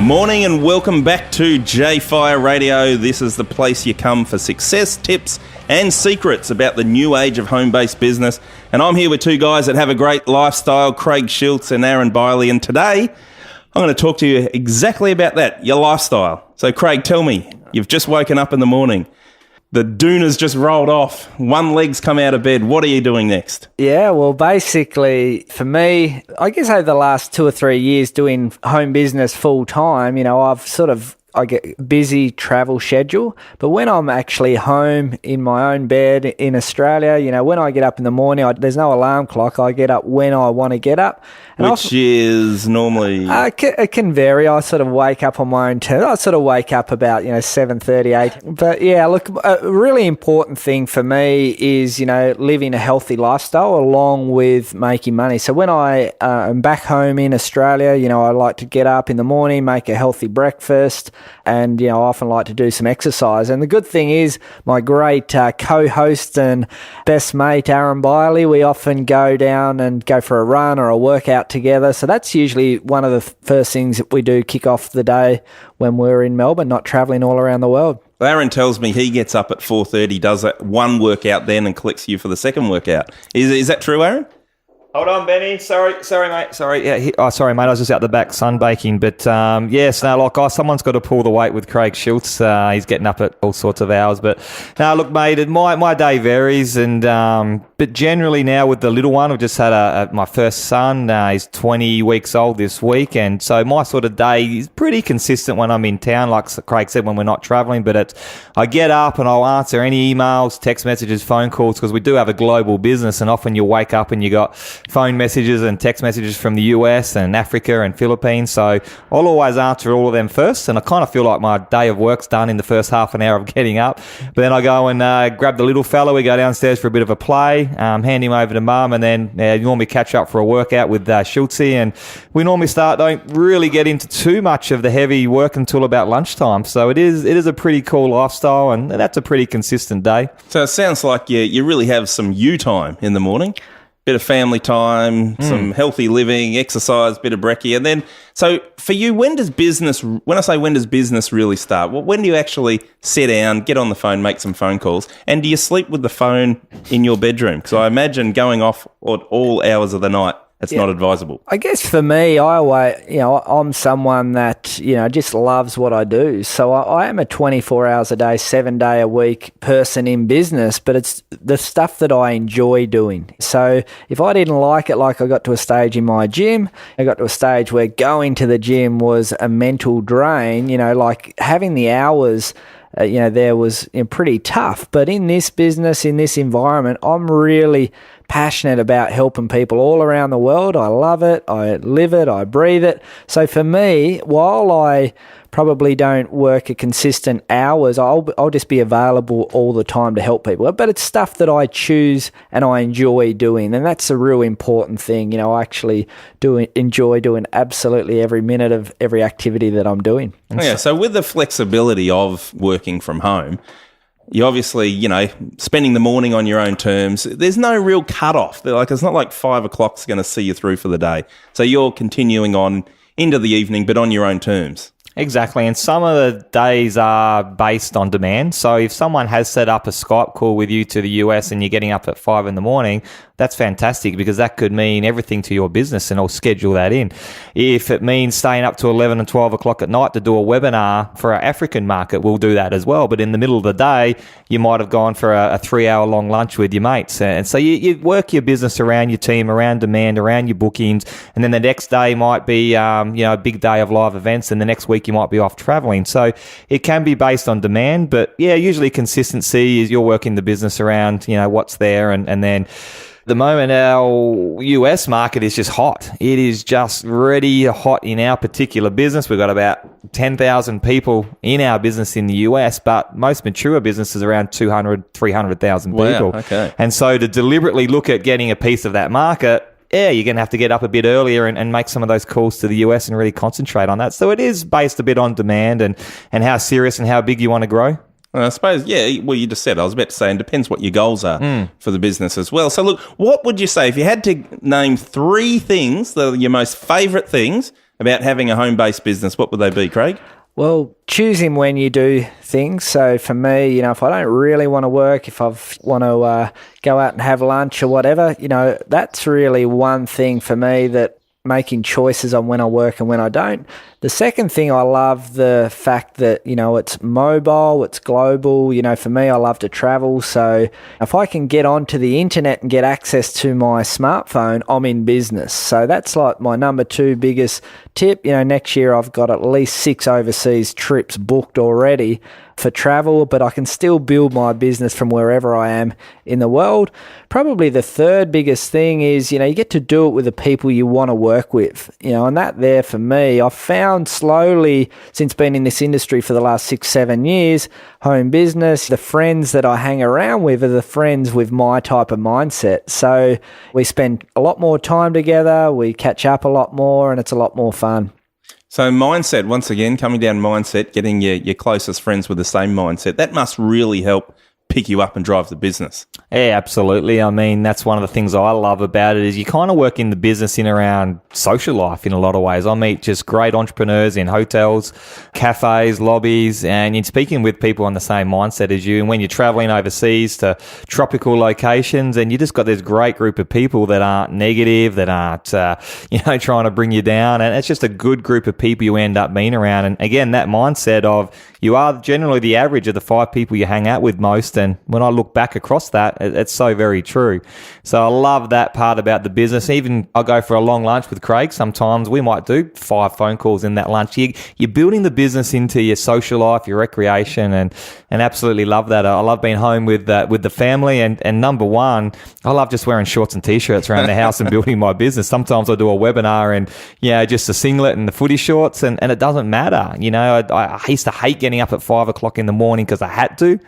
Morning and welcome back to J-Fire Radio. This is the place you come for success tips and secrets about the new age of home-based business. And I'm here with two guys that have a great lifestyle, Craig Schulze and Aaron Byerlee. And today, I'm going to talk to you exactly about that, your lifestyle. So Craig, tell me, you've just woken up in the morning. The doona's just rolled off. One leg's come out of bed. What are you doing next? Yeah, well, basically, for me, I guess over the last 2 or 3 years doing home business full time, I get busy travel schedule. But when I'm actually home in my own bed in Australia, when I get up in the morning, there's no alarm clock. I get up when I want to get up. And Which is normally... it can vary. I sort of wake up on my own terms. I sort of wake up about, 7:30, 8. But yeah, look, a really important thing for me is, living a healthy lifestyle along with making money. So when I am back home in Australia, I like to get up in the morning, make a healthy breakfast, and, I often like to do some exercise. And the good thing is my great co-host and best mate, Aaron Byerlee, we often go down and go for a run or a workout together. So that's usually one of the first things that we do, kick off the day when we're in Melbourne, not travelling all around the world. Aaron tells me he gets up at 4:30, does that one workout then and collects you for the second workout. Is that true, Aaron? Hold on, Benny. Sorry, mate. Sorry. Yeah. Sorry, mate. I was just out the back sunbaking. But yes, someone's got to pull the weight with Craig Schulze. He's getting up at all sorts of hours. But no, look, mate. My day varies, and but generally now with the little one, I've just had my first son. He's 20 weeks old this week, and so my sort of day is pretty consistent when I'm in town. Like Craig said, when we're not travelling. But I get up and I'll answer any emails, text messages, phone calls, because we do have a global business, and often you wake up and you got phone messages and text messages from the US and Africa and Philippines. So I'll always answer all of them first, and I kind of feel like my day of work's done in the first half an hour of getting up. But then I go and grab the little fella. We go downstairs for a bit of a play, hand him over to mum, and then normally catch up for a workout with Schulze. And we normally don't really get into too much of the heavy work until about lunchtime. So it is a pretty cool lifestyle, and that's a pretty consistent day. So it sounds like you really have some you time in the morning. Bit of family time, some healthy living, exercise, bit of brekkie. And then, so for you, when does business really start? Well, when do you actually sit down, get on the phone, make some phone calls? And do you sleep with the phone in your bedroom? Because I imagine going off at all hours of the night, it's not advisable. I guess for me, I'm someone that, just loves what I do. So I am a 24 hours a day, 7 day a week person in business, but it's the stuff that I enjoy doing. So if I didn't like it, like I got to a stage in my gym, I got to a stage where going to the gym was a mental drain, like having the hours there was pretty tough. But in this business, in this environment, I'm really passionate about helping people all around the world. I love it. I live it. I breathe it. So for me, while I probably don't work a consistent hours, I'll just be available all the time to help people. But it's stuff that I choose and I enjoy doing, and that's a real important thing. I actually enjoy doing absolutely every minute of every activity that I'm doing. Yeah, so with the flexibility of working from home, you obviously, spending the morning on your own terms, there's no real cut-off. It's not like 5 o'clock's going to see you through for the day. So you're continuing on into the evening, but on your own terms. Exactly, and some of the days are based on demand. So if someone has set up a Skype call with you to the US and you're getting up at 5 in the morning, that's fantastic, because that could mean everything to your business, and I'll schedule that in. If it means staying up to 11 and 12 o'clock at night to do a webinar for our African market, we'll do that as well. But in the middle of the day, you might have gone for a 3-hour long lunch with your mates. And so you work your business around your team, around demand, around your bookings, and then the next day might be a big day of live events, and the next week you might be off traveling. So it can be based on demand, but usually consistency is you're working the business around what's there, and then the moment our US market is just hot. It is just really hot in our particular business. We've got about 10,000 people in our business in the US, but most mature businesses around 200, 300,000 people. Wow, okay. And so to deliberately look at getting a piece of that market, you're going to have to get up a bit earlier and make some of those calls to the US and really concentrate on that. So it is based a bit on demand and how serious and how big you want to grow. I suppose, you just said, I was about to say, and depends what your goals are for the business as well. So look, what would you say, if you had to name 3 things that are your most favourite things about having a home-based business, what would they be, Craig? Well, choosing when you do things. So for me, if I don't really want to work, if I want to go out and have lunch or whatever, that's really one thing for me, that making choices on when I work and when I don't. The second thing, I love the fact that, it's mobile, it's global. For me, I love to travel. So if I can get onto the internet and get access to my smartphone, I'm in business. So that's like my number 2 biggest tip. Next year I've got at least 6 overseas trips booked already for travel, but I can still build my business from wherever I am in the world. Probably the third biggest thing is, you get to do it with the people you want to work with, and that there for me, I've found slowly since being in this industry for the last 6-7 years, home business, the friends that I hang around with are the friends with my type of mindset. So we spend a lot more time together, we catch up a lot more, and it's a lot more fun. So mindset, once again, coming down mindset, getting your closest friends with the same mindset, that must really help pick you up and drive the business. Yeah, absolutely. I mean, that's one of the things I love about it is you kind of work in the business in around social life in a lot of ways. I meet just great entrepreneurs in hotels, cafes, lobbies, and you're speaking with people on the same mindset as you. And when you're traveling overseas to tropical locations, and you just got this great group of people that aren't negative, that aren't, trying to bring you down. And it's just a good group of people you end up being around. And again, that mindset of you are generally the average of the 5 people you hang out with most. And when I look back across that, it's so very true. So I love that part about the business. Even I go for a long lunch with Craig. Sometimes we might do 5 phone calls in that lunch. You're building the business into your social life, your recreation, and absolutely love that. I love being home with the family. And number one, I love just wearing shorts and T-shirts around the house and building my business. Sometimes I do a webinar and, just a singlet and the footy shorts, and it doesn't matter. I used to hate getting up at 5 o'clock in the morning because I had to,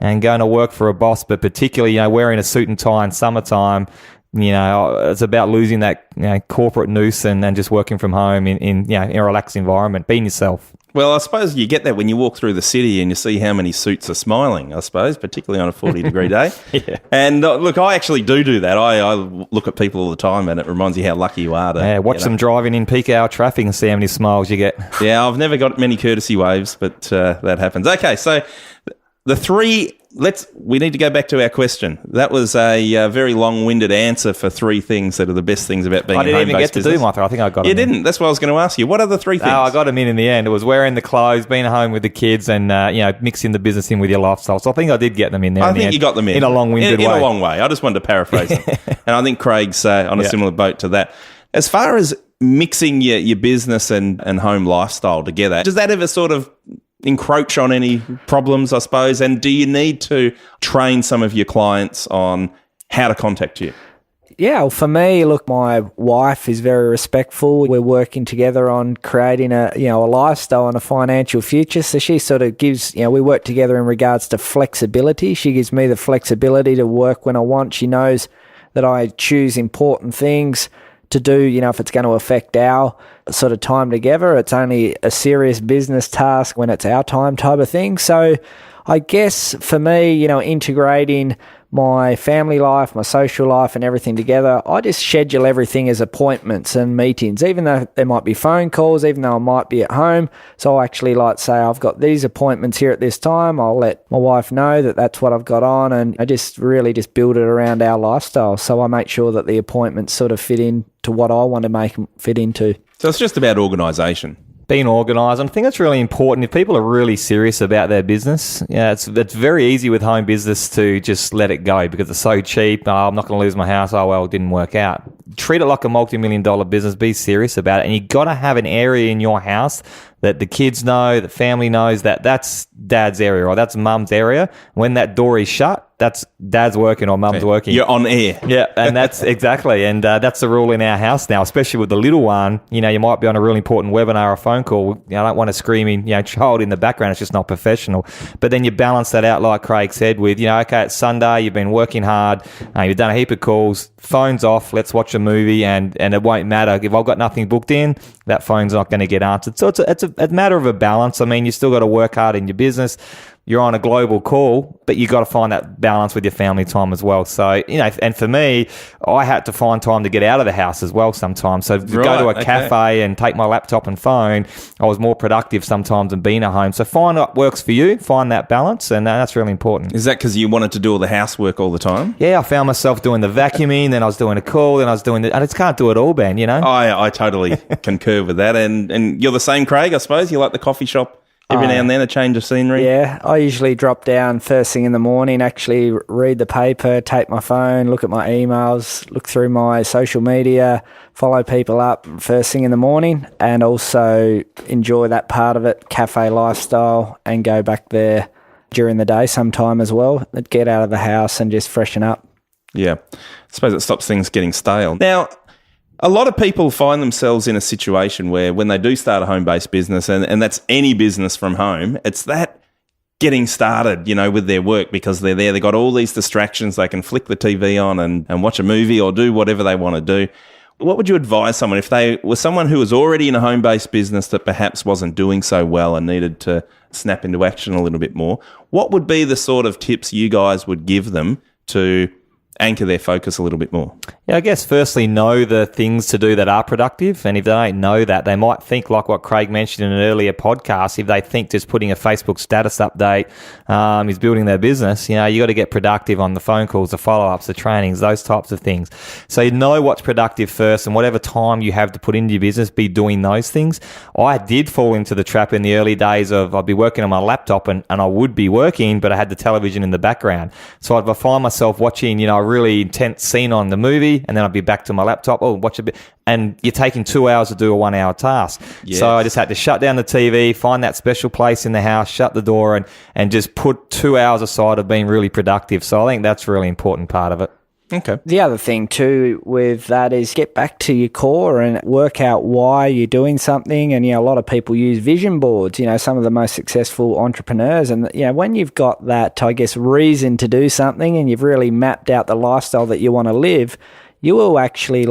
and going to work for a boss, but particularly, wearing a suit and tie in summertime, it's about losing that corporate noose and just working from home in a relaxed environment, being yourself. Well, I suppose you get that when you walk through the city and you see how many suits are smiling, I suppose, particularly on a 40-degree day. Yeah. And look, I actually do that. I look at people all the time, and it reminds you how lucky you are to watch them driving in peak hour traffic and see how many smiles you get. Yeah, I've never got many courtesy waves, but that happens. Okay, so the 3... we need to go back to our question. That was a very long-winded answer for 3 things that are the best things about being a home-based business. I didn't even get to do my. I think I got. You didn't. That's what I was going to ask you. What are the 3 things? No, I got them in the end. It was wearing the clothes, being home with the kids, and mixing the business in with your lifestyle. So I think I did get them in there. I think you got them in a long-winded way. In a long way. I just wanted to paraphrase them, and I think Craig's on a similar boat to that. As far as mixing your business and home lifestyle together, does that ever sort of encroach on any problems, I suppose? And do you need to train some of your clients on how to contact you? Yeah, well, for me, look, my wife is very respectful. We're working together on creating a lifestyle and a financial future. So she sort of gives, we work together in regards to flexibility. She gives me the flexibility to work when I want. She knows that I choose important things to do, if it's going to affect our sort of time together. It's only a serious business task when it's our time type of thing. So I guess for me, integrating my family life, my social life and everything together, I just schedule everything as appointments and meetings, even though there might be phone calls, even though I might be at home. So I actually say, I've got these appointments here at this time. I'll let my wife know that that's what I've got on, and I just really just build it around our lifestyle. So I make sure that the appointments sort of fit in to what I want to make them fit into. So it's just about organisation. Being organised. I think that's really important. If people are really serious about their business, it's very easy with home business to just let it go because it's so cheap. I'm not going to lose my house. Oh, well, it didn't work out. Treat it like a multi-million-dollar business. Be serious about it. And you got to have an area in your house that the kids know, the family knows that that's dad's area or that's mum's area. When that door is shut, that's dad's working or mum's working. You're on air. Yeah, and that's exactly. And that's the rule in our house now, especially with the little one. You might be on a really important webinar or phone call. I don't want a screaming, child in the background. It's just not professional. But then you balance that out, like Craig said, with, okay, it's Sunday, you've been working hard, you've done a heap of calls, phone's off, let's watch a movie, and it won't matter. If I've got nothing booked in, that phone's not going to get answered. So it's a matter of a balance. I mean, you still got to work hard in your business. You're on a global call, but you got to find that balance with your family time as well. So, and for me, I had to find time to get out of the house as well sometimes. So to go to a cafe and take my laptop and phone, I was more productive sometimes than being at home. So find what works for you, find that balance, and that's really important. Is that because you wanted to do all the housework all the time? Yeah, I found myself doing the vacuuming, then I was doing a call, then I was doing I just can't do it all, Ben, I totally concur with that. And you're the same, Craig, I suppose? You like the coffee shop? Every now and then, a change of scenery? Yeah, I usually drop down first thing in the morning, actually read the paper, take my phone, look at my emails, look through my social media, follow people up first thing in the morning, and also enjoy that part of it, cafe lifestyle, and go back there during the day sometime as well. Get out of the house and just freshen up. Yeah, I suppose it stops things getting stale. Now, a lot of people find themselves in a situation where when they do start a home-based business, and that's any business from home, it's that getting started, with their work because they're there. They've got all these distractions. They can flick the TV on and watch a movie or do whatever they want to do. What would you advise someone if they were someone who was already in a home-based business that perhaps wasn't doing so well and needed to snap into action a little bit more? What would be the sort of tips you guys would give them to anchor their focus a little bit more? Yeah, I guess firstly, know the things to do that are productive. And if they don't know that, they might think like what Craig mentioned in an earlier podcast, if they think just putting a Facebook status update is building their business, you got to get productive on the phone calls, the follow-ups, the trainings, those types of things. So you know what's productive first, and whatever time you have to put into your business, be doing those things. I did fall into the trap in the early days of I'd be working on my laptop and I would be working, but I had the television in the background. So I'd find myself watching, a really intense scene on the movie, and then I'd be back to my laptop, watch a bit, and you're taking 2 hours to do a 1 hour task. Yes. So I just had to shut down the TV, find that special place in the house, shut the door, and just put 2 hours aside of being really productive. So I think that's a really important part of it. Okay. The other thing too with that is get back to your core and work out why you're doing something. And, a lot of people use vision boards, some of the most successful entrepreneurs. And, when you've got that, I guess, reason to do something and you've really mapped out the lifestyle that you want to live, you will actually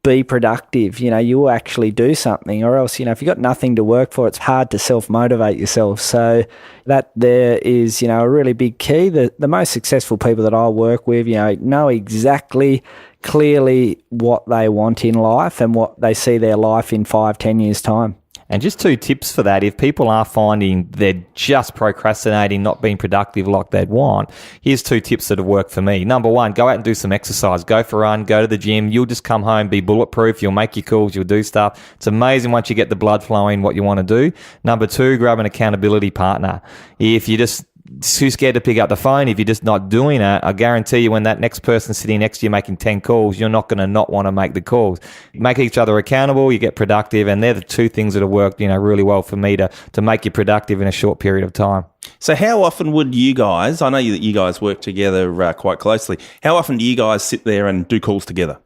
be productive, you will actually do something, or else, if you've got nothing to work for, it's hard to self-motivate yourself. So that there is, a really big key. The most successful people that I work with, know exactly clearly what they want in life and what they see their life in 5-10 years' time. And just 2 tips for that. If people are finding they're just procrastinating, not being productive like they'd want, here's 2 tips that have worked for me. Number 1, go out and do some exercise. Go for a run, go to the gym. You'll just come home, be bulletproof. You'll make your calls, you'll do stuff. It's amazing once you get the blood flowing what you want to do. Number 2, grab an accountability partner. If you just too scared to pick up the phone, if you're just not doing it, I guarantee you when that next person sitting next to you making 10 calls, you're not going to not want to make the calls. Make each other accountable, you get productive, and they're the 2 things that have worked, really well for me to make you productive in a short period of time. So how often would you guys, I know that you guys work together quite closely, how often do you guys sit there and do calls together?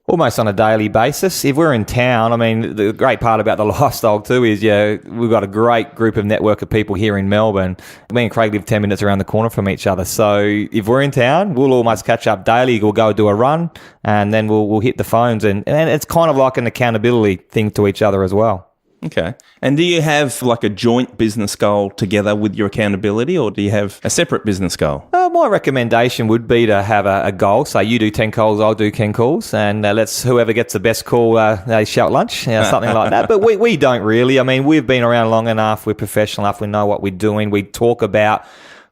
Almost on a daily basis. If we're in town, the great part about the lifestyle too is, we've got a great group of network of people here in Melbourne. Me and Craig live 10 minutes around the corner from each other. So if we're in town, we'll almost catch up daily. We'll go do a run and then we'll hit the phones. And it's kind of like an accountability thing to each other as well. Okay. And do you have a joint business goal together with your accountability, or do you have a separate business goal? My recommendation would be to have a goal. So you do 10 calls, I'll do 10 calls, and let's whoever gets the best call, they shout lunch, something like that. But we don't really. We've been around long enough. We're professional enough. We know what we're doing. We talk about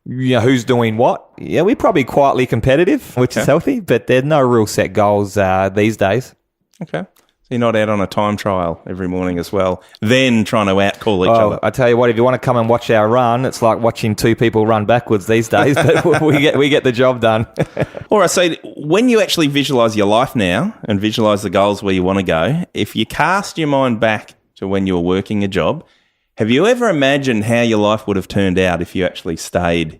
who's doing what. Yeah, we're probably quietly competitive, which is healthy, but there's no real set goals these days. Okay. You're not out on a time trial every morning as well, then trying to out-call each other. I tell you what, if you want to come and watch our run, it's like watching 2 people run backwards these days, but we get the job done. All right, so when you actually visualise your life now and visualise the goals where you want to go, if you cast your mind back to when you were working a job, have you ever imagined how your life would have turned out if you actually stayed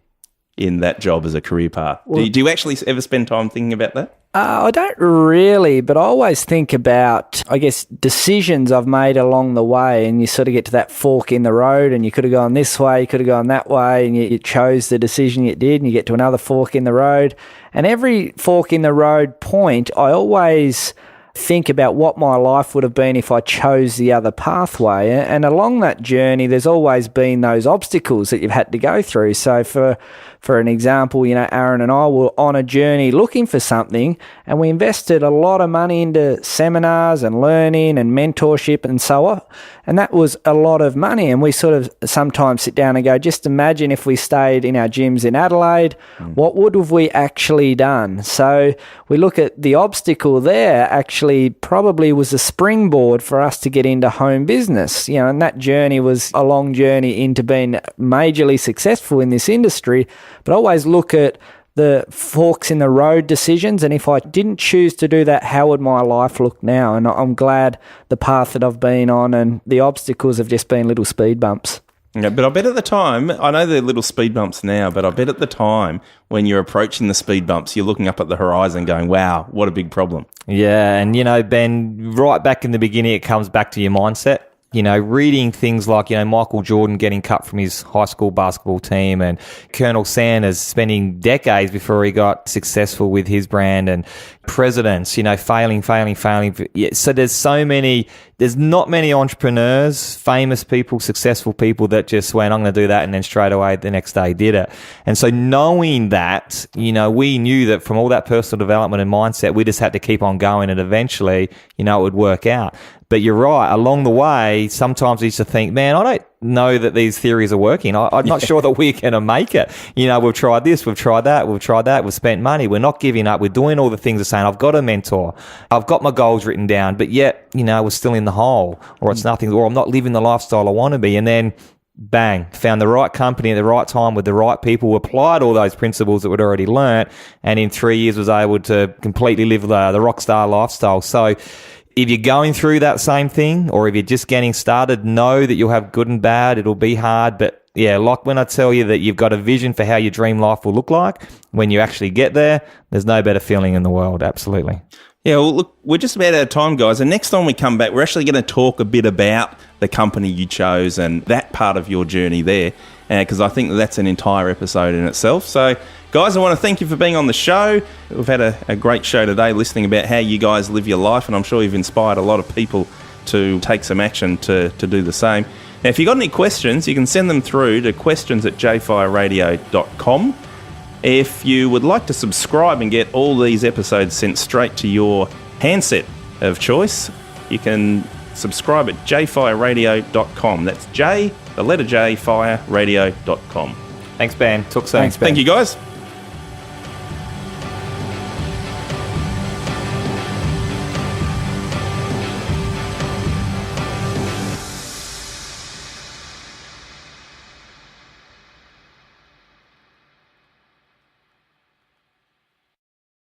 in that job as a career path? Do you actually ever spend time thinking about that? I don't really, but I always think about, I guess, decisions I've made along the way, and you sort of get to that fork in the road, and you could have gone this way, you could have gone that way, and you chose the decision you did, and you get to another fork in the road. And every fork in the road point, I always think about what my life would have been if I chose the other pathway. And along that journey, there's always been those obstacles that you've had to go through. So for an example, Aaron and I were on a journey looking for something, and we invested a lot of money into seminars and learning and mentorship and so on. And that was a lot of money. And we sort of sometimes sit down and go, just imagine if we stayed in our gyms in Adelaide, what would have we actually done? So we look at the obstacle there actually probably was a springboard for us to get into home business, and that journey was a long journey into being majorly successful in this industry. But I always look at the forks in the road decisions, and if I didn't choose to do that, how would my life look now? And I'm glad the path that I've been on, and the obstacles have just been little speed bumps. Yeah, but I bet at the time, I know they're little speed bumps now, but I bet at the time when you're approaching the speed bumps, you're looking up at the horizon going, wow, what a big problem. Yeah, and Ben, right back in the beginning, it comes back to your mindset. Reading things like, Michael Jordan getting cut from his high school basketball team, and Colonel Sanders spending decades before he got successful with his brand, and presidents, failing. Yeah, so there's not many entrepreneurs, famous people, successful people that just went, I'm going to do that, and then straight away the next day did it. And so knowing that, we knew that from all that personal development and mindset, we just had to keep on going, and eventually, it would work out. But you're right, along the way, sometimes we used to think, man, I don't know that these theories are working. I'm not sure that we're going to make it. We've tried this, we've tried that, we've spent money. We're not giving up. We're doing all the things we're saying. I've got a mentor. I've got my goals written down, but yet, we're still in the hole, or it's nothing, or I'm not living the lifestyle I want to be. And then, bang, found the right company at the right time with the right people, applied all those principles that we'd already learnt, and in 3 years was able to completely live the rock star lifestyle. So, if you're going through that same thing, or if you're just getting started, know that you'll have good and bad. It'll be hard, but yeah, like when I tell you that you've got a vision for how your dream life will look like, when you actually get there, there's no better feeling in the world. Absolutely. Yeah, well, look, we're just about out of time, guys. And next time we come back, we're actually going to talk a bit about the company you chose and that part of your journey there, because I think that's an entire episode in itself. So, guys, I want to thank you for being on the show. We've had a great show today listening about how you guys live your life, and I'm sure you've inspired a lot of people to take some action to do the same. Now, if you've got any questions, you can send them through to questions@jfireradio.com. If you would like to subscribe and get all these episodes sent straight to your handset of choice, you can subscribe at jfireradio.com. That's J, the letter J, fireradio.com. Thanks, Ben. Talk soon. Thanks, Ben. Thank you, guys.